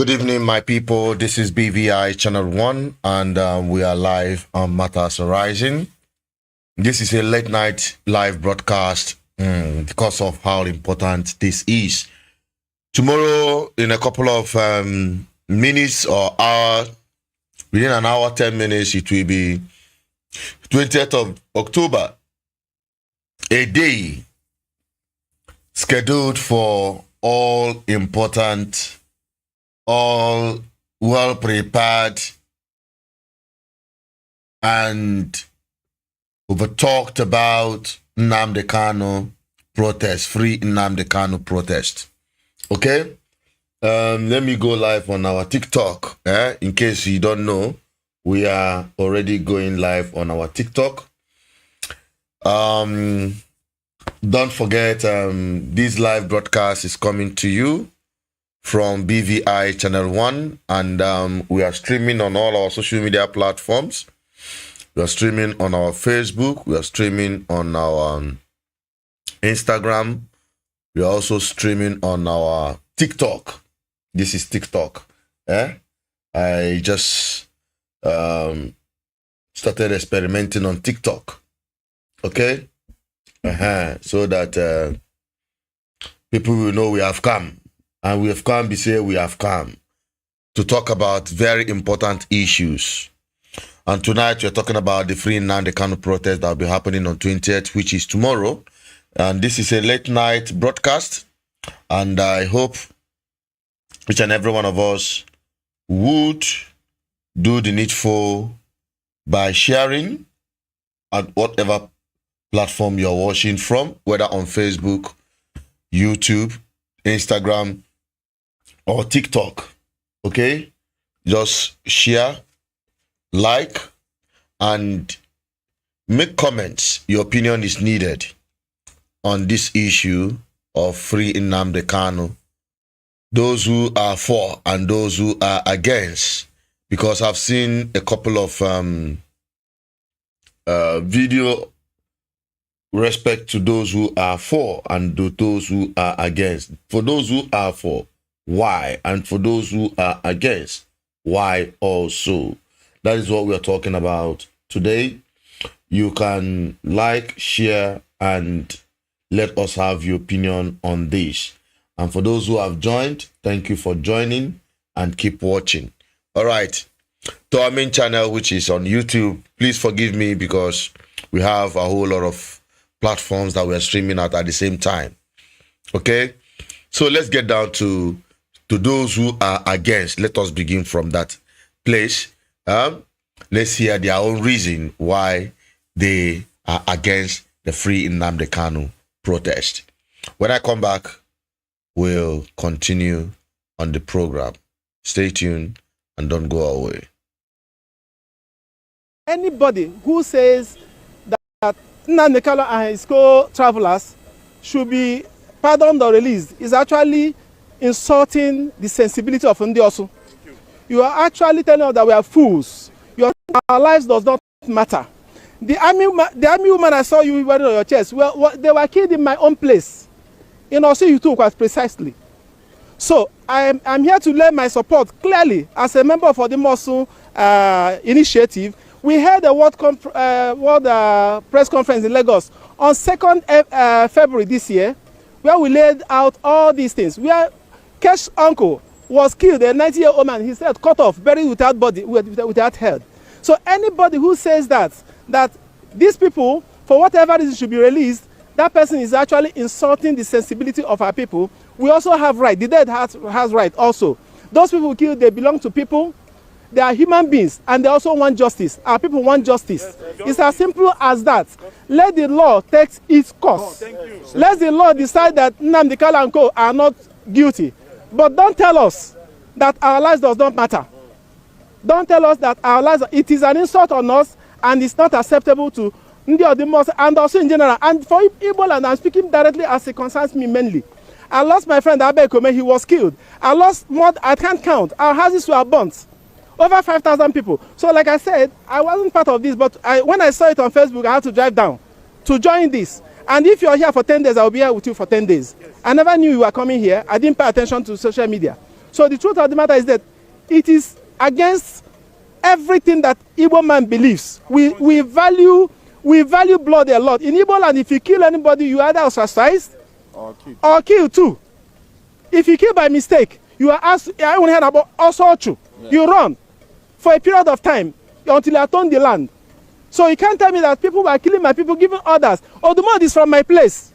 Good evening, my people. This is BVI Channel 1, and we are live on Matters Arising. This is a late night live broadcast because of how important this is. Tomorrow, in a couple of minutes or hour, within an hour, 10 minutes, it will be 20th of October, a day scheduled for all important, all well prepared, and we've talked about Nnamdi Kanu protest, free Nnamdi Kanu protest. Okay? Let me go live on our TikTok. In case you don't know, we are already going live on our TikTok. Don't forget, this live broadcast is coming to you from BVI Channel 1, and we are streaming on all our social media platforms. We are streaming on our Facebook. We are streaming on our Instagram. We are also streaming on our TikTok. This is TikTok. I just started experimenting on TikTok. Okay? So that people will know we have come. And we have come, we have come to talk about very important issues. And tonight we're talking about the Free Nnamdi Kanu protest that will be happening on 20th, which is tomorrow. And this is a late night broadcast. And I hope each and every one of us would do the needful by sharing at whatever platform you're watching from, whether on Facebook, YouTube, Instagram, or TikTok. Okay? Just share, like, and make comments. Your opinion is needed on this issue of free Nnamdi Kanu. Those who are for and those who are against. Because I've seen a couple of video respect to those who are for and to those who are against. For those who are for, why? And for those who are against, why also? That is what we are talking about today. You can like, share, and let us have your opinion on this. And for those who have joined, thank you for joining and keep watching. All right. To our main channel, which is on YouTube, please forgive me because we have a whole lot of platforms that we're streaming at the same time. Okay? So let's get down to those who are against. Let us begin from that place. Let's hear their own reason why they are against the free Nnamdi Kanu protest. When I come back, we'll continue on the program. Stay tuned and don't go away. Anybody who says that Nnamdi Kanu and his co-travelers should be pardoned or released is actually insulting the sensibility of Ndiosu. You are actually telling us that we are fools. Our lives does not matter. The army woman I saw you wearing on your chest, well, they were killed in my own place. In Osu you took quite precisely. So I'm here to lay my support clearly as a member for the Mosu initiative. We held a world press conference in Lagos on 2nd February this year, where we laid out all these things. Where Kesh's uncle was killed, a 90-year-old man, his head cut off, buried without body, without head. So anybody who says that these people, for whatever reason, should be released, that person is actually insulting the sensibility of our people. We also have right. The dead has right also. Those people killed, they belong to people. They are human beings, and they also want justice. Our people want justice. It's as simple as that. Let the law take its course. Let the law decide that Nnamdi Kanu and co are not guilty. But don't tell us that our lives does not matter. Don't tell us that our lives, it is an insult on us, and it's not acceptable to Ndi Odimos and also in general. And for Igbo land, I'm speaking directly as it concerns me mainly. I lost my friend Abe Kome, he was killed. I lost more, I can't count. Our houses were burnt. Over 5,000 people. So like I said, I wasn't part of this, but when I saw it on Facebook, I had to drive down to join this. And if you're here for 10 days, I'll be here with you for 10 days. Yes. I never knew you were coming here. I didn't pay attention to social media. So the truth of the matter is that it is against everything that Igbo man believes. We value blood a lot. In Igbo land, if you kill anybody, you either ostracized or killed too. If you kill by mistake, you are asked, I only heard about also true. Yeah. You run for a period of time until you atone the land. So you can't tell me that people were killing my people, giving orders. Oh, the money is from my place.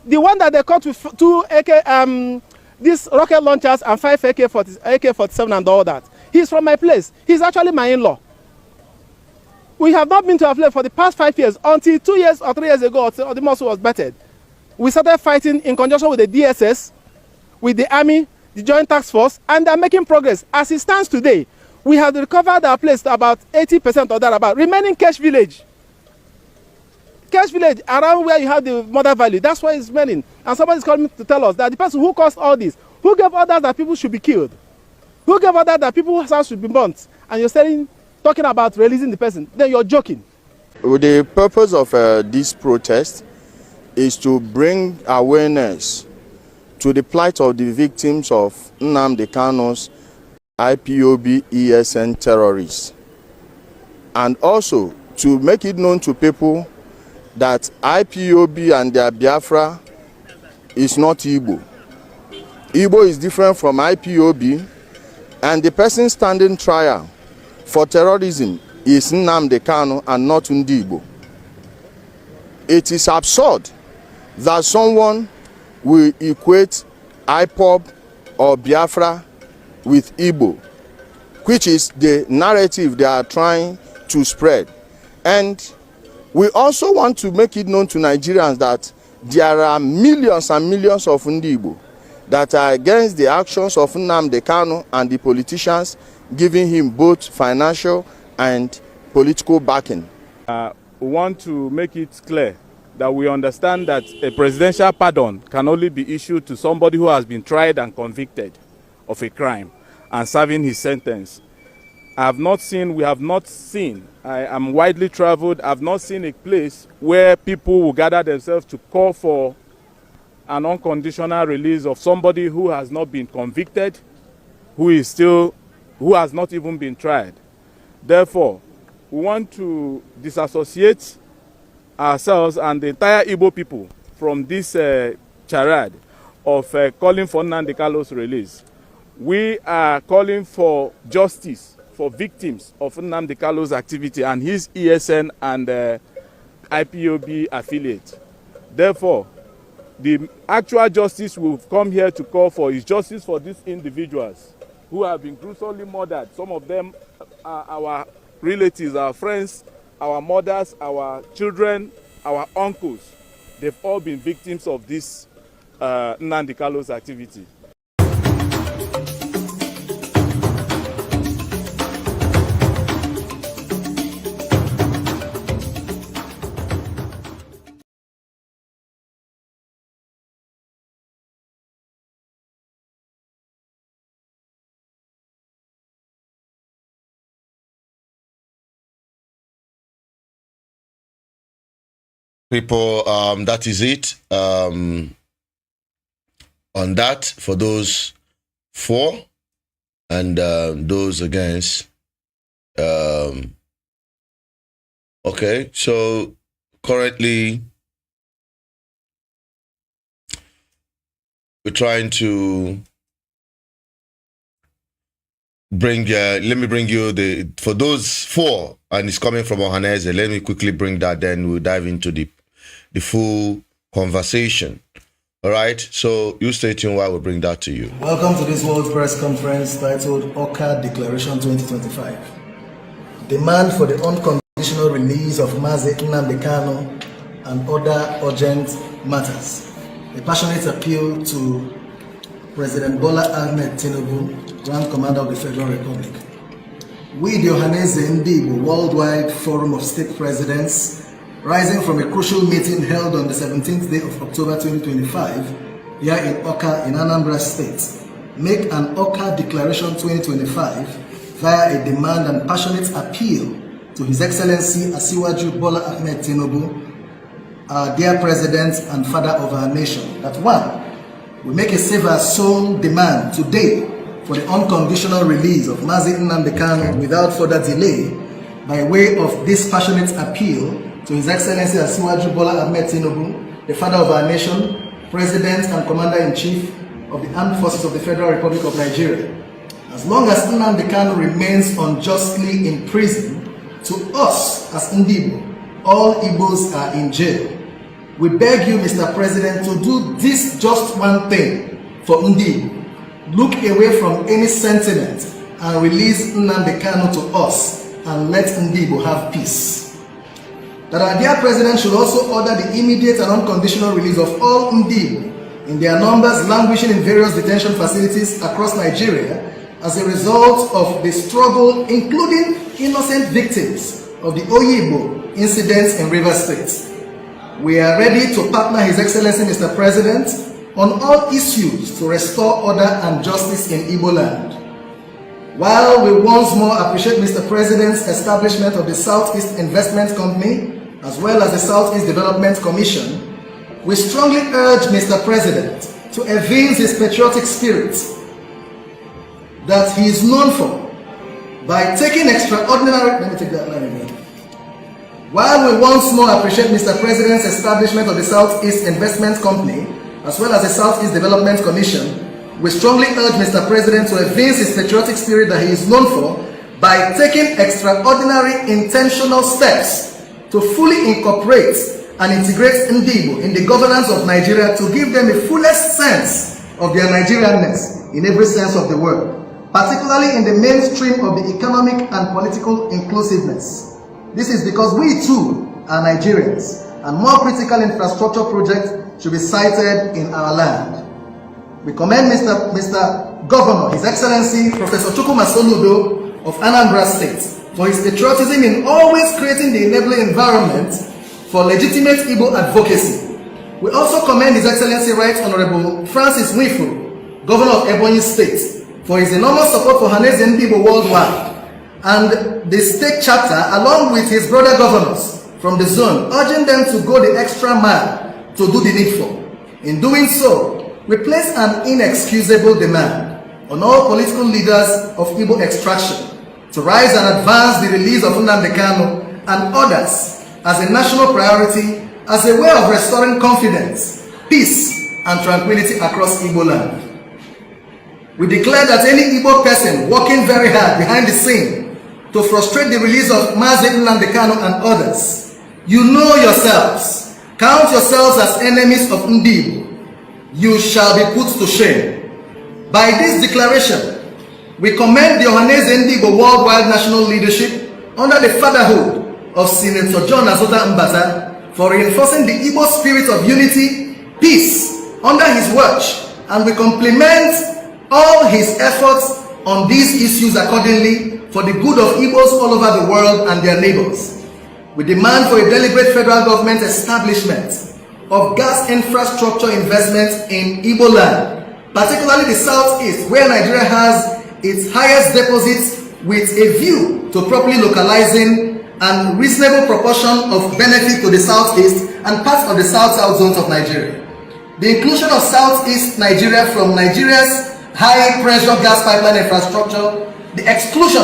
The one that they caught with 2 these rocket launchers and 5 AK-47 and all that. He's from my place. He's actually my in-law. We have not been to our place for the past 5 years until 2 years or 3 years ago, or the muscle was battered. We started fighting in conjunction with the DSS, with the army, the Joint Task Force, and they're making progress. As it stands today, we have recovered our place to about 80% or thereabout, remaining Cash Village. Cash Village, around where you have the Mother Valley, that's why it's remaining. And somebody's calling me to tell us that the person who caused all this, who gave orders that people should be killed, who gave orders that people's house should be burnt, and you're talking about releasing the person, then you're joking. The purpose of this protest is to bring awareness to the plight of the victims of Nnamdi Kanu's IPOB ESN terrorists, and also to make it known to people that IPOB and their Biafra is not Igbo. Igbo is different from IPOB, and the person standing trial for terrorism is Nnamdi Kanu and not Igbo. It is absurd that someone will equate IPOB or Biafra with Igbo, which is the narrative they are trying to spread. And we also want to make it known to Nigerians that there are millions and millions of Igbo that are against the actions of Nnamdi Kanu and the politicians giving him both financial and political backing. We want to make it clear that we understand that a presidential pardon can only be issued to somebody who has been tried and convicted of a crime and serving his sentence. We have not seen, I am widely traveled, I have not seen a place where people will gather themselves to call for an unconditional release of somebody who has not been convicted, who has not even been tried. Therefore, we want to disassociate ourselves and the entire Igbo people from this charade of calling for Nnamdi Kanu's release. We are calling for justice for victims of Nnamdi Kanu's activity and his ESN and IPOB affiliate. Therefore, the actual justice we've come here to call for is justice for these individuals who have been gruesomely murdered. Some of them are our relatives, our friends, our mothers, our children, our uncles. They've all been victims of this Nnamdi Kanu's activity. People, that is it. On that, for those for and those against. Okay, so currently we're trying to let me bring you for those four, and it's coming from Ohaneze. Let me quickly bring that, then we'll dive into the full conversation. All right, so you stay tuned while we bring that to you. Welcome to this World Press Conference titled Oka Declaration 2025. Demand for the unconditional release of Mazi Nnamdi Kanu and other urgent matters. A passionate appeal to President Bola Ahmed Tinubu, Grand Commander of the Federal Republic. We, the Ohaneze Igbo Worldwide Forum of State Presidents, rising from a crucial meeting held on the 17th day of October 2025 here in Oka in Anambra State, make an Oka Declaration 2025 via a demand and passionate appeal to His Excellency Asiwaju Bola Ahmed Tinubu, our dear President and Father of our nation, that one, We make a safe as sown demand today for the unconditional release of Mazi Nnamdi Kanu without further delay by way of this passionate appeal to His Excellency Asiwaju Bola Ahmed Tinubu, the father of our nation, President and Commander-in-Chief of the Armed Forces of the Federal Republic of Nigeria. As long as Nnamdi Kanu remains unjustly in prison, to us as Igbo, all Igbos are in jail. We beg you, Mr. President, to do this just one thing for Igbo. Look away from any sentiment and release Nnamdi Kanu to us and let Igbo have peace. That our dear President should also order the immediate and unconditional release of all Igbo in their numbers languishing in various detention facilities across Nigeria as a result of the struggle, including innocent victims of the Oyibo incidents in Rivers State. We are ready to partner His Excellency Mr. President on all issues to restore order and justice in Igbo land. While we once more appreciate Mr. President's establishment of the Southeast Investment Company as well as the Southeast Development Commission, we strongly urge Mr. President to evince his patriotic spirit that he is known for by taking extraordinary... Let me take that line again. While we once more appreciate Mr. President's establishment of the Southeast Investment Company as well as the Southeast Development Commission, we strongly urge Mr. President to evince his patriotic spirit that he is known for by taking extraordinary intentional steps to fully incorporate and integrate Igbo in the governance of Nigeria to give them the fullest sense of their Nigerianness in every sense of the word, particularly in the mainstream of the economic and political inclusiveness. This is because we too are Nigerians, and more critical infrastructure projects should be sited in our land. We commend Mr. Governor, His Excellency Professor Chukwuma Soludo of Anambra State for his patriotism in always creating the enabling environment for legitimate Igbo advocacy. We also commend His Excellency Right Honorable Francis Nwifuru, Governor of Ebonyi State, for his enormous support for Haneze Igbo worldwide, and the state chapter along with his brother governors from the zone, urging them to go the extra mile to do the needful. In doing so, we place an inexcusable demand on all political leaders of Igbo extraction to rise and advance the release of Nnamdi Kanu and others as a national priority as a way of restoring confidence, peace, and tranquility across Igbo land. We declare that any Igbo person working very hard behind the scene to frustrate the release of Mazi Nnamdi Kanu and others, you know yourselves, count yourselves as enemies of Igbo. You shall be put to shame. By this declaration, we commend the Haneze Igbo worldwide national leadership under the fatherhood of Senator John Azota Mbata for reinforcing the Igbo spirit of unity, peace under his watch, and we compliment all his efforts on these issues accordingly for the good of Igbos all over the world and their neighbors. We demand for a deliberate federal government establishment of gas infrastructure investments in Igbo land, particularly the Southeast, where Nigeria has its highest deposits, with a view to properly localizing and reasonable proportion of benefit to the Southeast and parts of the South-South zones of Nigeria. The inclusion of Southeast Nigeria from Nigeria's high-pressure gas pipeline infrastructure, the exclusion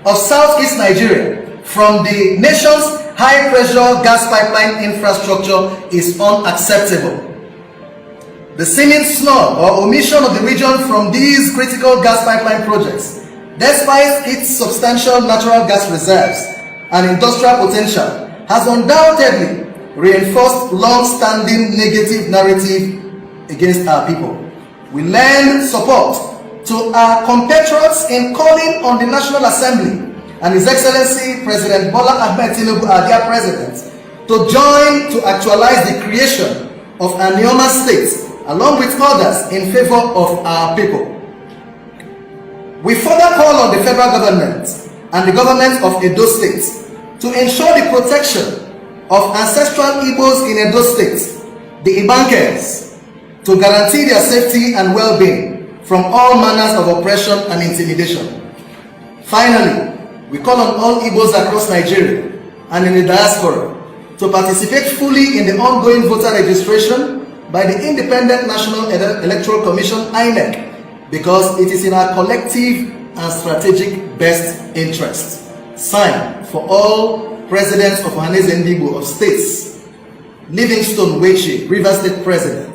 of Southeast Nigeria from the nation's high-pressure gas pipeline infrastructure is unacceptable. The seeming snub or omission of the region from these critical gas pipeline projects, despite its substantial natural gas reserves and industrial potential, has undoubtedly reinforced long-standing negative narrative against our people. We lend support to our compatriots in calling on the National Assembly and His Excellency President Bola Ahmed Tinubu, our dear President, to join to actualize the creation of a Neoma state along with others in favor of our people. We further call on the federal government and the government of Edo State to ensure the protection of ancestral Igbos in Edo State, the Ibankers, to guarantee their safety and well-being from all manners of oppression and intimidation. Finally, we call on all Igbos across Nigeria and in the diaspora to participate fully in the ongoing voter registration, by the Independent National Electoral Commission, INEC, because it is in our collective and strategic best interest. Signed for all presidents of Igbo of states: Livingstone Wechi, Rivers State President;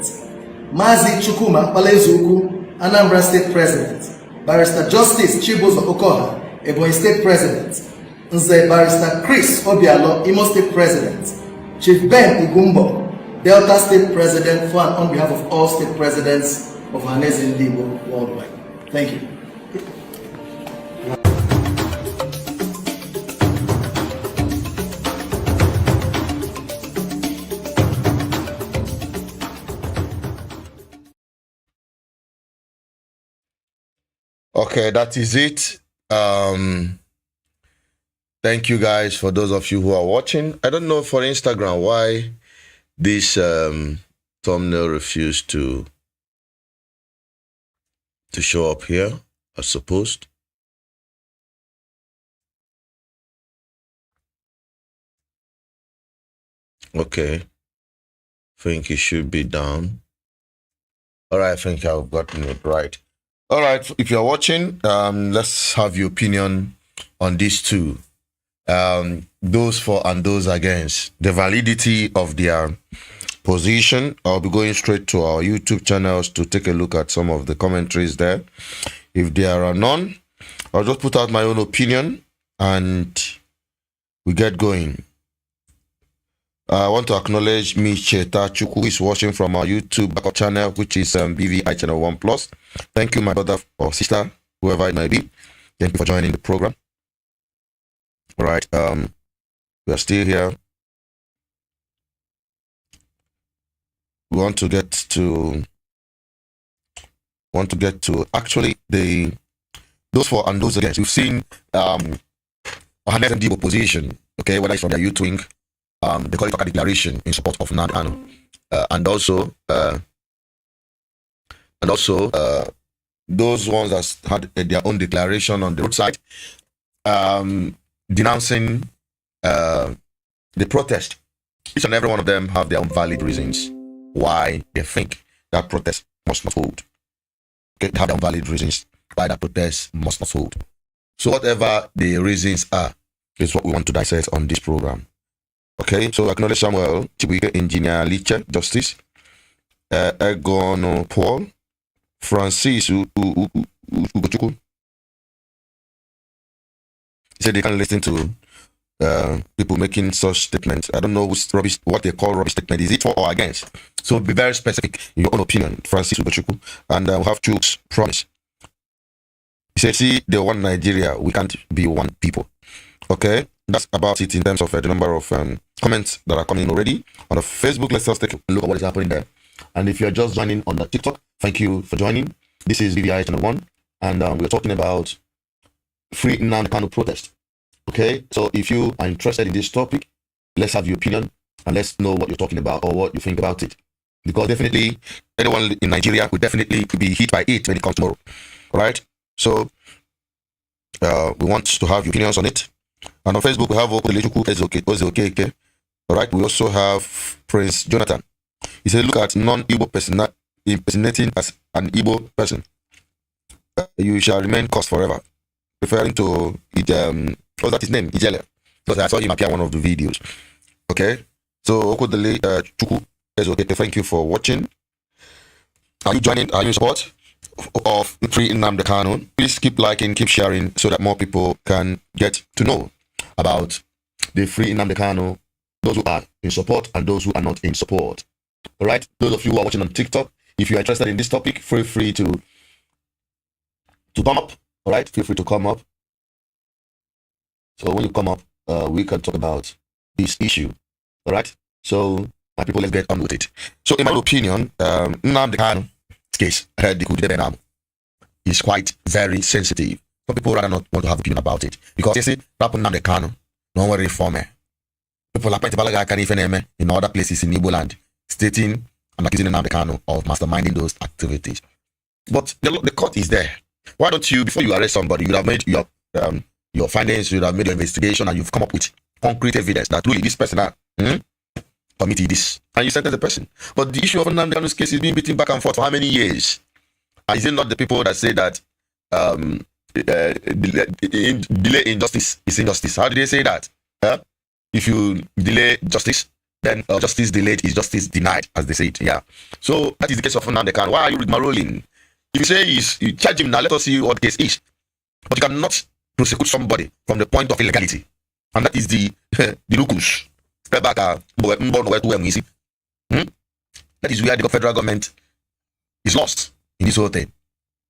Mazi Chukuma Palezuku, Anambra State President; Barrister Justice Chibuzo Okoha, Ebonyi State President; Nze Barrister Chris Obialo, Imo State President; Chief Ben Igumbo, Delta State President, for and on behalf of all state presidents of Igbo worldwide. Thank you. Okay, that is it. Thank you guys for those of you who are watching. I don't know for Instagram why this thumbnail refused to show up here as supposed. Okay, I think it should be down. All right, I think I've gotten it right. All right, if you're watching, let's have your opinion on these two. Those for and those against. The validity of their position. I'll be going straight to our YouTube channels to take a look at some of the commentaries there. If there are none, I'll just put out my own opinion and we get going. I want to acknowledge Micheta Chuku, who is watching from our YouTube backup channel, which is BVI Channel 1 Plus. Thank you, my brother or sister, whoever it may be. Thank you for joining the program. All right, we are still here. We want to get to actually those for and those against. We've seen Nnamdi opposition, okay, whether it's from their youth wing. They call it a declaration in support of Nnamdi Kanu, and also those ones that had their own declaration on the roadside, denouncing the protest. Each and every one of them have their own valid reasons why they think that protest must not hold. Okay, they have their own valid reasons why that protest must not hold. So whatever the reasons are is what we want to dissect on this program. Okay, so acknowledge Samuel, Chibuike Engineer Liche, Justice, Egon Paul, Francis Ugochukwu. He said they can't listen to people making such statements. I don't know what they call rubbish statement. Is it for or against? So be very specific in your own opinion, Francis Ugochukwu. And we'll have Chuk's promise. He said, see, the one Nigeria, we can't be one people. Okay, that's about it in terms of the number of comments that are coming already on the Facebook. Let's just take a look at what is happening there. And if you're just joining on the TikTok, thank you for joining. This is BVI Channel 1, and we're talking about free Nnamdi Kanu protest. Okay, so if you are interested in this topic, let's have your opinion and let's know what you're talking about or what you think about it. Because definitely, anyone in Nigeria will definitely be hit by it when it comes tomorrow. All right, so we want to have your opinions on it. And on Facebook, we have Okelechukwu. All right, we also have Prince Jonathan. He said, look at non-Igbo person impersonating as an Igbo person. You shall remain cursed forever. Referring to, what's that his name? Ijele. Because I saw him appear in one of the videos. Okay, so Okelechukwu, thank you for watching. Are you joining? Are you in support of free Nnamdi Kanu? Please keep liking, keep sharing so that more people can get to know about the free Nnamdi Kanu, those who are in support and those who are not in support. All right, those of you who are watching on TikTok, if you are interested in this topic, feel free to come up. All right, feel free to come up. So when you come up, we can talk about this issue. All right, so my people, let's get on with it. So in my opinion, Nnamdi Kanu case is quite very sensitive. Some people rather not want to have opinion about it because they say Nnamdi Kanu no one reform. People are in other places in Igbo land stating and accusing Nnamdi Kanu of masterminding those activities. But the court is there. Why don't you, before you arrest somebody, you would have made your findings, you would have made your investigation, and you've come up with concrete evidence that really this person committed this, and you sentence the person. But the issue of Nnamdi Kanu's case is being beaten back and forth for how many years? And is it not the people that say that delay injustice is injustice? How do they say that? If you delay justice, then justice delayed is justice denied, as they say it. Yeah. So that is the case of Nnamdi Kanu. Why are you rigmaroling? If you say you charge him now, let us see what the case is. But you cannot prosecute somebody from the point of illegality, and that is the locus. Step back. That is where the federal government is lost in this whole thing,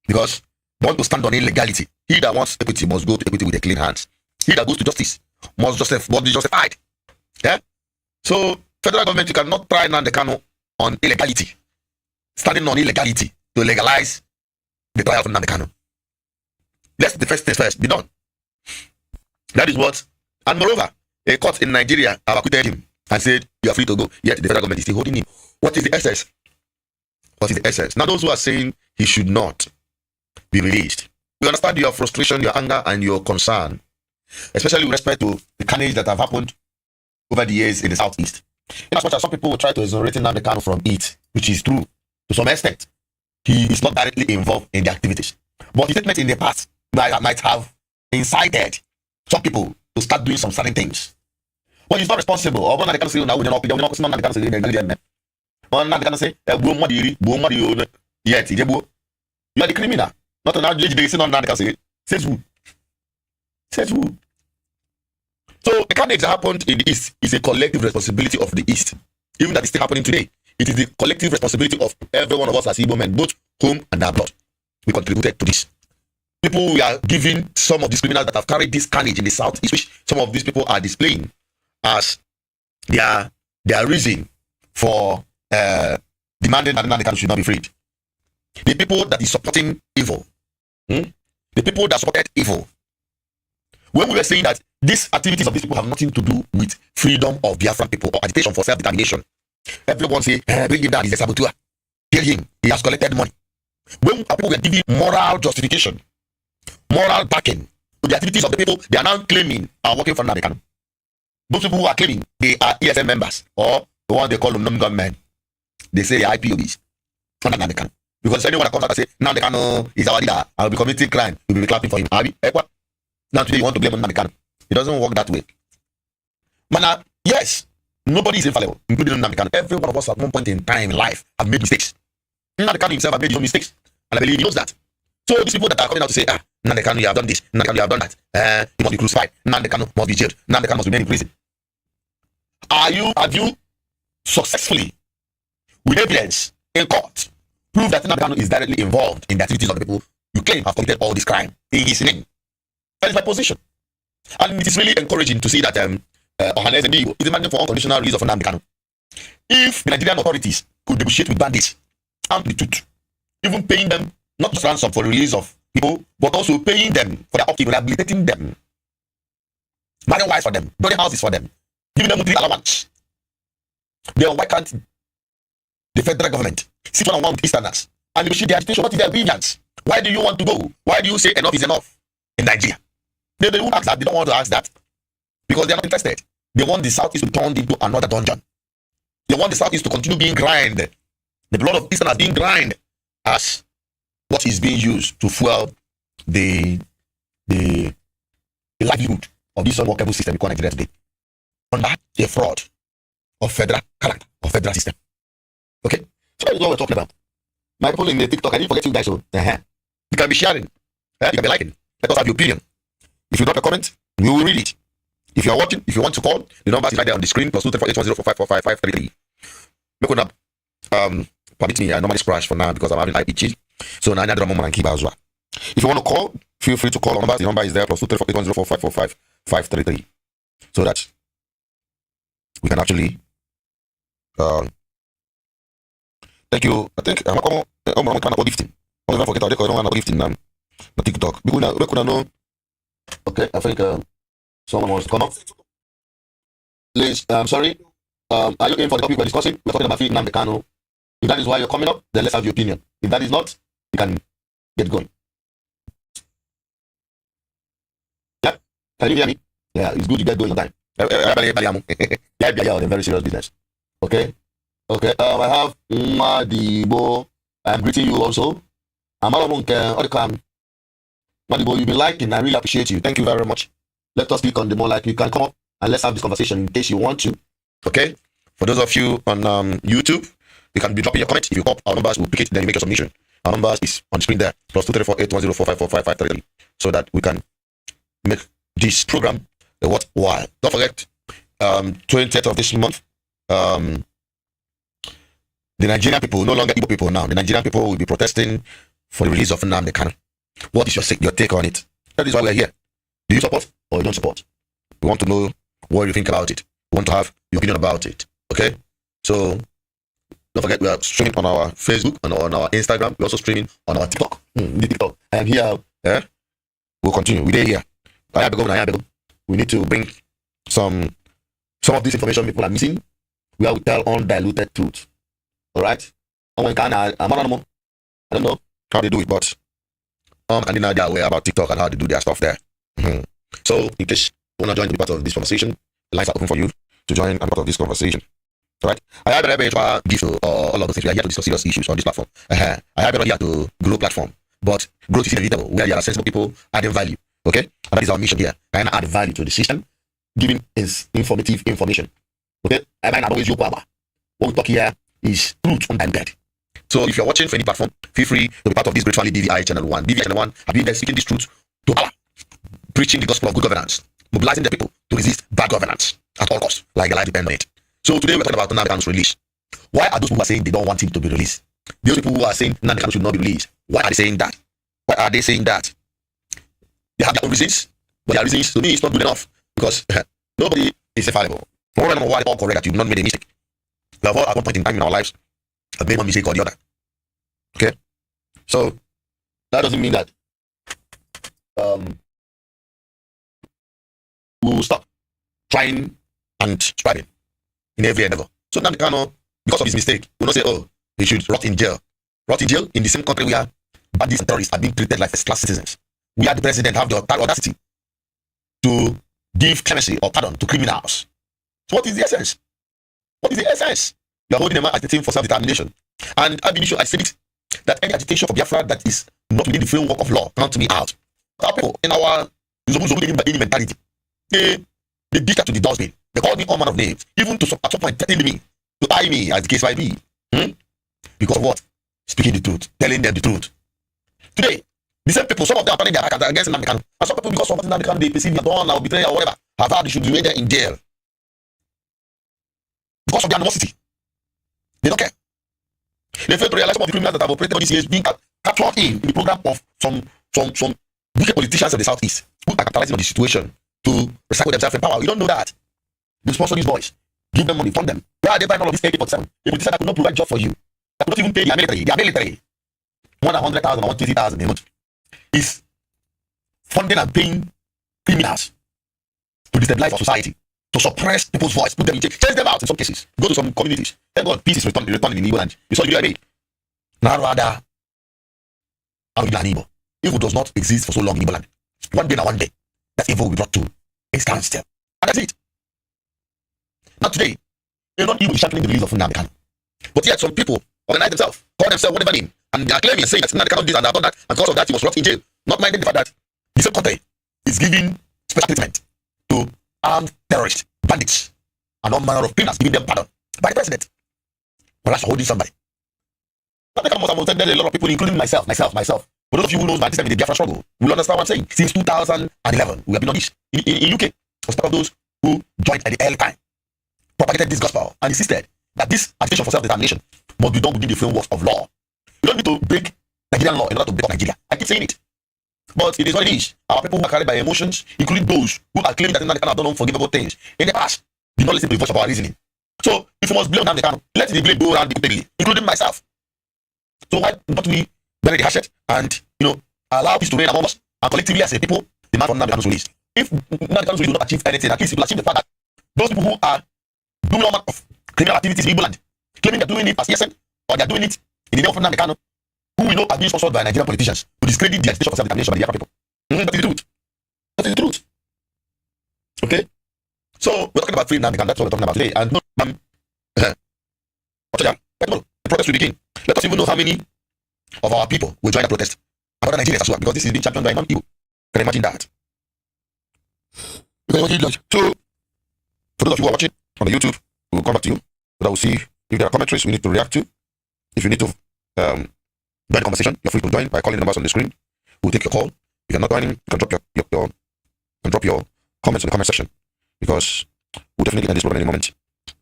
because they want to stand on illegality. He that wants equity must go to equity with a clean hands. He that goes to justice must be justified. Yeah. So federal government, you cannot try Nnamdi Kanu on illegality, standing on illegality to legalize the trial of Nnamdi Kanu. Let's the first things first be done. That is what. And moreover, a court in Nigeria have acquitted him and said you are free to go. Yet the federal government is still holding him. What is the essence? What is the essence? Now those who are saying he should not be released, we understand your frustration, your anger, and your concern, especially with respect to the carnage that have happened over the years in the southeast. In as much as some people will try to exonerate Nnamdi Kanu from it, which is true to some extent, he is not directly involved in the activities. But his statement in the past might have incited some people to start doing some certain things. But he's not responsible. Or Nnamdi Kanu say, "No, we don't know." Nnamdi Kanu say, Nnamdi Kanu say, "Yet, you are the criminal." Not an outrage. They say, "Nnamdi Kanu say, says who? Says who?" So the carnage that happened in the East is a collective responsibility of the East. Even that is still happening today. It is the collective responsibility of every one of us as Igbo men, both home and abroad. We contributed to this. People we are giving some of these criminals that have carried this carnage in the Southeast, which some of these people are displaying as their reason for demanding that Nnamdi Kanu should not be freed. The people that is supporting evil, the people that supported evil. When we were saying that these activities of these people have nothing to do with freedom of Biafran people or agitation for self-determination, everyone say, bring him down, he's a saboteur. Kill him, he has collected money. When people were giving moral justification, moral backing to the activities of the people they are now claiming are working for Nnamdi Kanu. Those people who are claiming they are ESM members or the one they call non-government, they say they are IPOBs under Nnamdi Kanu. Because anyone that comes out and say, Nnamdi Kanu is our leader, I will be committing crime, we will be clapping for him. Now today you want to blame Nnamdi Kanu. It doesn't work that way. Man, yes, nobody is infallible, including Nnamdi Kanu. Every one of us at one point in time in life have made mistakes. Nnamdi Kanu himself have made his own mistakes, and I believe he knows that. So these people that are coming out to say, Nnamdi Kanu, you have done this, Nnamdi Kanu, you have done that, you must be crucified, Nnamdi Kanu must be jailed, Nnamdi Kanu must remain in prison. Have you successfully, with evidence in court, proved that Nnamdi Kanu is directly involved in the activities of the people you claim have committed all this crime in his name? That is my position. And it is really encouraging to see that Ohaneze and Igbo is demanding for unconditional release of Nnamdi Kanu. If the Nigerian authorities could negotiate with bandits, armed to the tooth, even paying them not just ransom for the release of people, but also paying them for their upkeep, rehabilitating them, marrying wives for them, building houses for them, giving them 3 allowance, then why can't the federal government sit one-on-one with Easterners and negotiate their agitation? What is their grievance? Why do you want to go? Why do you say enough is enough in Nigeria? They won't ask that. They don't want to ask that because they are not interested. They want the Southeast to be turned into another dungeon. They want the Southeast to continue being grind. The blood of Easterners being grind as what is being used to fuel the livelihood of this unworkable system we call Nigeria today. Under the fraud of federal character, of federal system. Okay? So that is what we're talking about. My people in the TikTok, I didn't forget you guys. So, you can be sharing. You can be liking. Let us have your opinion. If you drop a comment, we will read it. If you are watching, if you want to call, the number is right there on the screen, +2348104545533. Make one up. Permit me, I normally scratch for now because I'm having eye itches. So now I need a moment and keep as well. If you want to call, feel free to call on number. The number is there, +2348104555533. So that we can actually thank you. I think I'm going to gifting. Don't forget I don't want to gifting now. No TikTok. We could know. Okay, I think someone wants to come up. Please, I'm sorry. Are you in for the topic we're discussing? We're talking about Nnamdi Kanu. If that is why you're coming up, then let's have your opinion. If that is not, you can get going. Yeah? Can you hear me? Yeah, it's good you get going on time. Everybody, yeah, they're very serious business. Okay. Okay. I have Madibo. I'm greeting you also. I'm all the clan. Madibo, you've been liking. I really appreciate you. Thank you very much. Let us click on the more like. You can come up and let's have this conversation in case you want to. Okay. For those of you on YouTube, you can be dropping your comments. If you pop our numbers, we'll pick it. Then you make your submission. Our numbers is on the screen there. +2348104545533, so that we can make this program a worthwhile. Don't forget, 20th of this month, the Nigerian people, no longer Igbo people now, the Nigerian people will be protesting for the release of Nnamdi Kanu. What is your take on it? That is why we're here. Do you support or you don't support? We want to know what you think about it. We want to have your opinion about it. Okay? So, don't forget, we are streaming on our Facebook and on our Instagram. We're also streaming on our TikTok. The TikTok. I am here. We'll continue. We're here. We need to bring some of this information people are missing. We will tell undiluted truth. Alright? I don't know how they do it, but and then they are aware about TikTok and how they do their stuff there. So in case you want to join to be part of this conversation, the lines are open for you to join and be part of this conversation. Alright? I have a give to all of those things. We are here to discuss serious issues on this platform. I have here to grow platform. But growth is inevitable. We are sensible people adding value. Okay? And that is our mission here. I add value to the system, giving is informative information. Okay? What we talk here is truth undiluted. So if you're watching for any platform, feel free to be part of this great family BVI Channel 1. BVI Channel 1 have been speaking this truth to Allah, preaching the gospel of good governance, mobilizing the people to resist bad governance at all costs, like their life depends on it. So today we're talking about Nnamdi Kanu's release. Why are those people who are saying they don't want him to be released? Those people who are saying Nnamdi Kanu should not be released, why are they saying that? Why are they saying that? They have their own reasons, but their reasons to me is not good enough because nobody is infallible. No one knows why they all correct that you've not made a mistake. We have all at one point in time in our lives have made one mistake or the other. Okay? So that doesn't mean that we will stop trying and striving in every endeavor. So Nnamdi Kanu, because of his mistake, will not say, oh, he should rot in jail. Rot in jail in the same country where bandits and terrorists are being treated like first-class citizens. We are the president have the audacity to give clemency or pardon to criminals. So what is the essence? What is the essence? You are holding a man agitating for self-determination. And I believe I said it, that any agitation for Biafra that is not within the framework of law count me out. Our people in our any mentality, they beat that to the dustbin. They call me all manner of names, even at some point threatening me, to eye me as the case might be. Because of what? Speaking the truth, telling them the truth. Today, the same people, some of them are turning their back against Nnamdi Kanu. And some people, because of what Nnamdi Kanu they perceive as done or betrayal or whatever, have had they should remain there in jail. Because of their animosity. They don't care. They fail to realize some of the criminals that have operated all these years being captured in the program of some wicked politicians in the southeast who are capitalizing on the situation to recycle themselves in power. You don't know that. They sponsor these boys, give them money, fund them. Where are they buying all of this AK-47? A politician that could not provide job for you, that could not even pay their military. Their military, more than 100,000 or 120,000 a month, is funding and paying criminals to destabilize our society, to suppress people's voice, put them in jail, chase them out in some cases. Go to some communities. Thank God peace is returning in Igbo land. You saw you now rather Igbo. Evil does not exist for so long in Igbo land. One day, that evil will be brought to a standstill. And that's it. Not today. They're not even championing the release of Nnamdi Kanu. But yet some people organize themselves, call themselves whatever name, and they are claiming and saying that Nnamdi Kanu did and have done that, and because of that he was locked in jail. Not minding the fact that the same country is giving special treatment to armed terrorists, bandits, and all manner of criminals, giving them pardon by the president. But that's holding somebody. Nnamdi Kanu must have offended a lot of people, including myself. For those of you who know my system in the Biafra struggle, will understand what I'm saying. Since 2011, we have been on this. In UK, I was part of those who joined at the early time, propagated this gospel, and insisted that this agitation for self-determination must be done within the framework of law. You don't need to break Nigerian law in order to break up Nigeria. I keep saying it. But it is what it is. Our people who are carried by emotions, including those who are claiming that Nnamdi Kanu have done unforgivable things in the past, did not listen to the voice of our reasoning. So, if you must blame Nnamdi Kanu, let the blame go around repeatedly, including myself. So why don't we bury the hatchet and, allow peace to reign among us, and collectively as a people demand for Nnamdi Kanu's release? If Nnamdi Kanu's release will not achieve anything, at least it will achieve the fact that those people who are doing all manner of criminal activities in Igbo land, claiming they're doing it as ESN, or they're doing it in the name of Nnamdi Kanu, who we know are being sponsored by Nigerian politicians to discredit the agitation for self-determination by the Biafra people. That is the truth. That is the truth. Okay? So, we're talking about free Nnamdi Kanu. That's what we're talking about today. And Australia, by tomorrow, the protest will begin. Let us even know how many of our people will join the protest. And other Nigerians as well, because this is being championed by non-Igbo. Can you imagine that? You can imagine that. So, for those of you who are watching on the YouTube, we'll come back to you. But I will see if there are commentaries we need to react to. If you need to join the conversation, you're free to join by calling the numbers on the screen. We'll take your call. If you're not joining, you can drop your comments in the comment section, because we'll definitely end this problem in a moment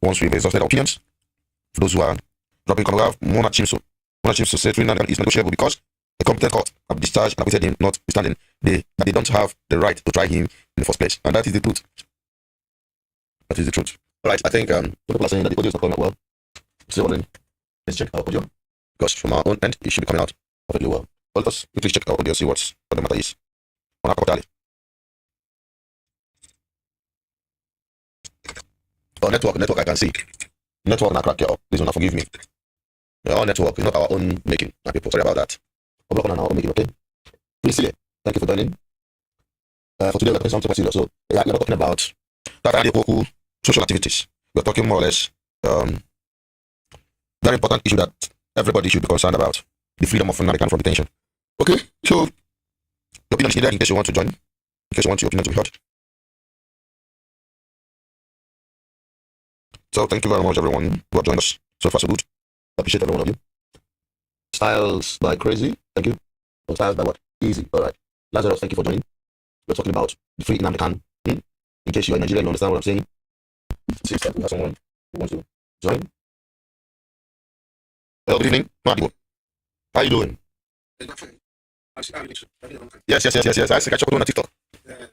once we've exhausted our opinions. For those who are dropping comment, we have Mona Chimso. Mona Chimso said Nnamdi is negotiable because a competent court have discharged and acquitted him, notwithstanding that they don't have the right to try him in the first place. And that is the truth. That is the truth. All right, I think people are saying that the audio is not coming out well. So let's check our audio, because from our own end, it should be coming out perfectly well. But let us quickly check our audio, see what the matter is. On our portal. Oh, network, I can see. Network not crack you. Please do not forgive me. Our network is not our own making. My people, sorry about that. We're working on our own making, okay? Please, thank you for joining. For today, we're talking something serious. So, we're not talking about that social activities. We're talking more or less very important issue that everybody should be concerned about: the freedom of Nnamdi from detention. Okay, so your opinion is needed in case you want to join, in case you want your opinion to be heard. So thank you very much, everyone who have joined us. So far, so good. Appreciate every one of you. Styles by Crazy, thank you. Or Styles by what? Easy. All right. Lazarus, thank you for joining. We're talking about the free Nnamdi. In case you're in Nigeria, you understand what I'm saying. See if we have someone who wants to join. Hello, good evening. Nnamdi, how are you doing? Yes. I see catch up on TikTok. The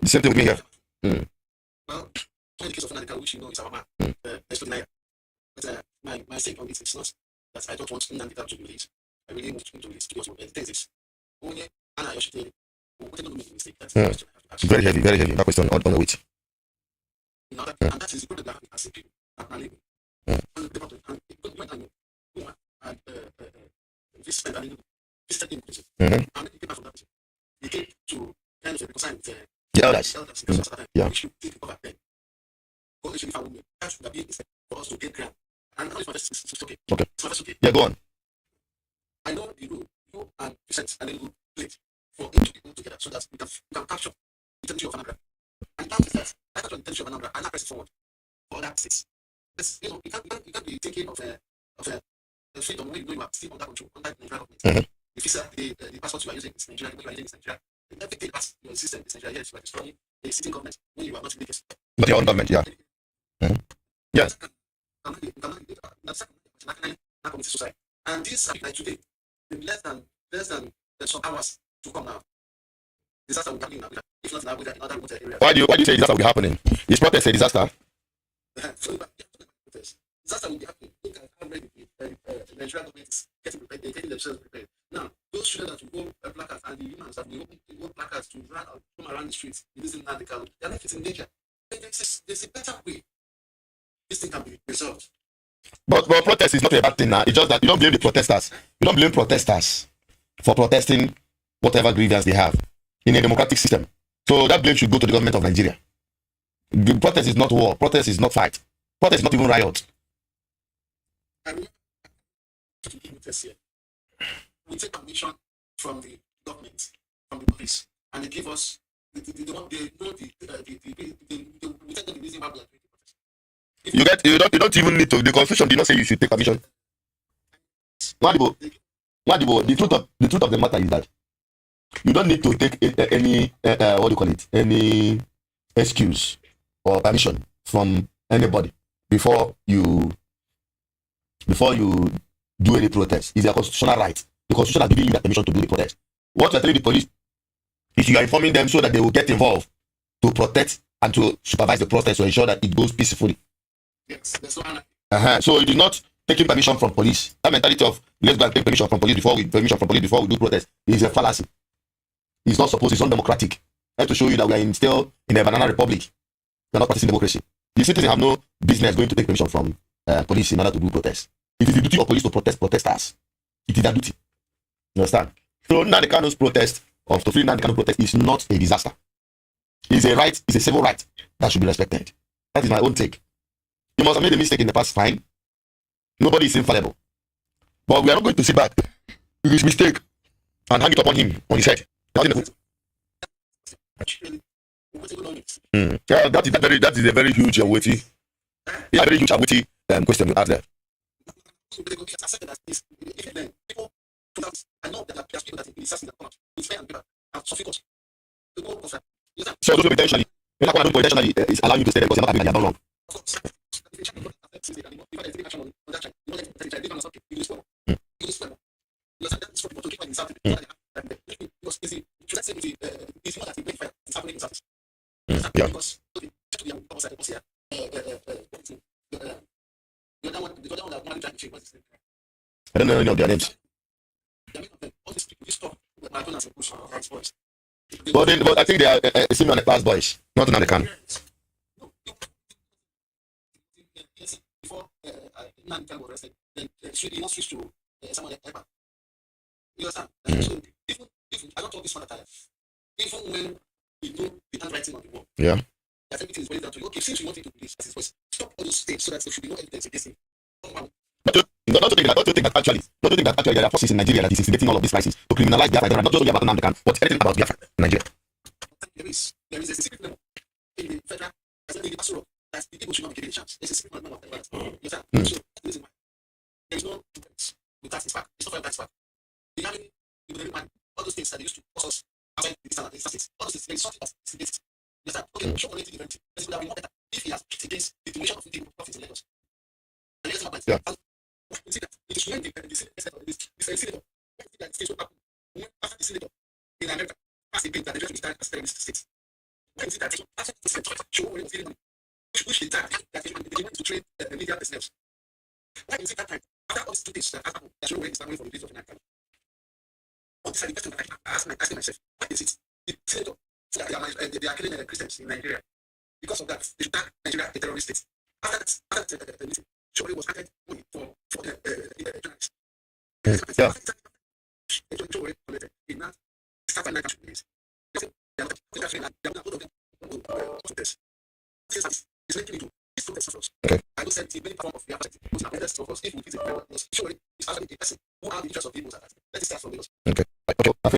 same thing with me here. Well, in the case of Nnamdi, which you know is our man, but my take on it is not that I don't want Nnamdi to release. I really want him to release because the thing is, only Anna Yoshite will not make a mistake. That's the question I have to ask. Very heavy. That question on the weight. And that is the problem that I see people are living. And visited him in prison. And many people from that prison, he came to kind of reconcile with the elders. Yeah. We should think about them. Only if I would that should be for us to get ground. And now it's my first okay. Okay. It's my first okay. Yeah, go on. I know the rule, you and Vicent, and then we plate for him to be put together so that we can capture the tendency of Anambra. And that is that. I capture the tendency of Anambra and now press it forward for other states. You can't be thinking of freedom when you are still under control, under the Nigerian government. The visa, the passport you are using is Nigeria, when you are using is Nigeria. Everything that's your system is Nigeria. Yes, you are destroying the sitting government when you are not in the case. But your own government, yeah. Yes. And this like today, in less than some hours to come now. Disaster will be happening now. If not now, in other remote areas. Why do you say disaster will be happening? Is protest a disaster? Disaster will be happening. Look at how ready the Nigerian government is getting prepared. They're getting themselves prepared. Now, those children that will go placards and the humans that will go placards to come around the streets using Nnamdi, their life is in danger. There's a better way. This thing can be resolved. But protest is not a bad thing now. It's just that you don't blame the protesters. You don't blame protesters for protesting whatever grievance they have in a democratic system. So that blame should go to the government of Nigeria. The protest is not war. Protest is not fight. Protest is not even riot. We take permission from the government, from the police, and they give us we take the reason why we are doing the protest. You don't even need to. The constitution did not say you should take permission. Madibo, the truth of the matter is that you don't need to take any any excuse or permission from anybody before you do any protest. It's a constitutional right. The constitution has given you that permission to do the protest. What you're telling the police is you are informing them so that they will get involved to protect and to supervise the protest to ensure that it goes peacefully. Yes, that's what So it is not taking permission from police. That mentality of let's go and take permission from police before we do protest is a fallacy. It's not supposed. It's not democratic. I have to show you that we are still in a banana republic. We are not practicing democracy. The citizens have no business going to take permission from police in order to do protests. It is the duty of police to protest protesters. It is their duty. You understand? So Nnamdi Kanu's protest, or to free Nnamdi Kanu protest, is not a disaster. It's a right. It's a civil right that should be respected. That is my own take. You must have made a mistake in the past, fine. Nobody is infallible. But we are not going to sit back with his mistake and hang it upon him, on his head. Yeah, that is a very huge and weighty, question you ask there. So those intentionally, is allowing you to stay there because you're not happy that you are not wrong. Yeah. I don't know any of their names. But I think they are similar class boys, not Nnamdi Kanu. Before Nnamdi Kanu was arrested, then he not switch to someone like Epa. You understand? So even I don't talk this one at time. Even when we do the handwriting on the wall, yeah, that everything is going down to you. Okay, since you want it to police as his voice, stop all those things so that there should be no evidence against him. Don't you think that actually there are forces in Nigeria that is instigating all of these crises to criminalize Biafra, not just about Nnamdi Kanu, but anything about Biafra in Nigeria? There is a specific level in the federal assembly that the people should not be given a chance. There's a specific level of the right. So that is the reason why there is no difference with that. It's fact. It's not fair. That's fact. The army, all those things that they used to force us outside the statistics, all those things, there is something that's instigated. You understand? Okay, show only the event. This would have been more better if he has picked against the donation of the people profits in Lagos. And Lagos happens. Yeah. You see that it is when the senator, when the state will happen, when after the senator in America passed a bill that the judge will start as terrorist states. When is it that after the senator show when it was feeling money, which the time that they want to train media personnel. Why is it that time after all these two things that happened that show when it's away from the place of Nnamdi Kanu? What is the question that I asking myself? Why is it the senator so that they are killing Christians in Nigeria? Because of that, they should tag Nigeria a terrorist state. After that meeting, Shorey was handed money for the journalists. Yeah. Shorey collected in that start and action days. It's making me do this protest of us. Okay. I will send many form of the aspect. Most of us, if we visit Shorey is actually a person who are the interest of people. Let us start from Lagos. Okay.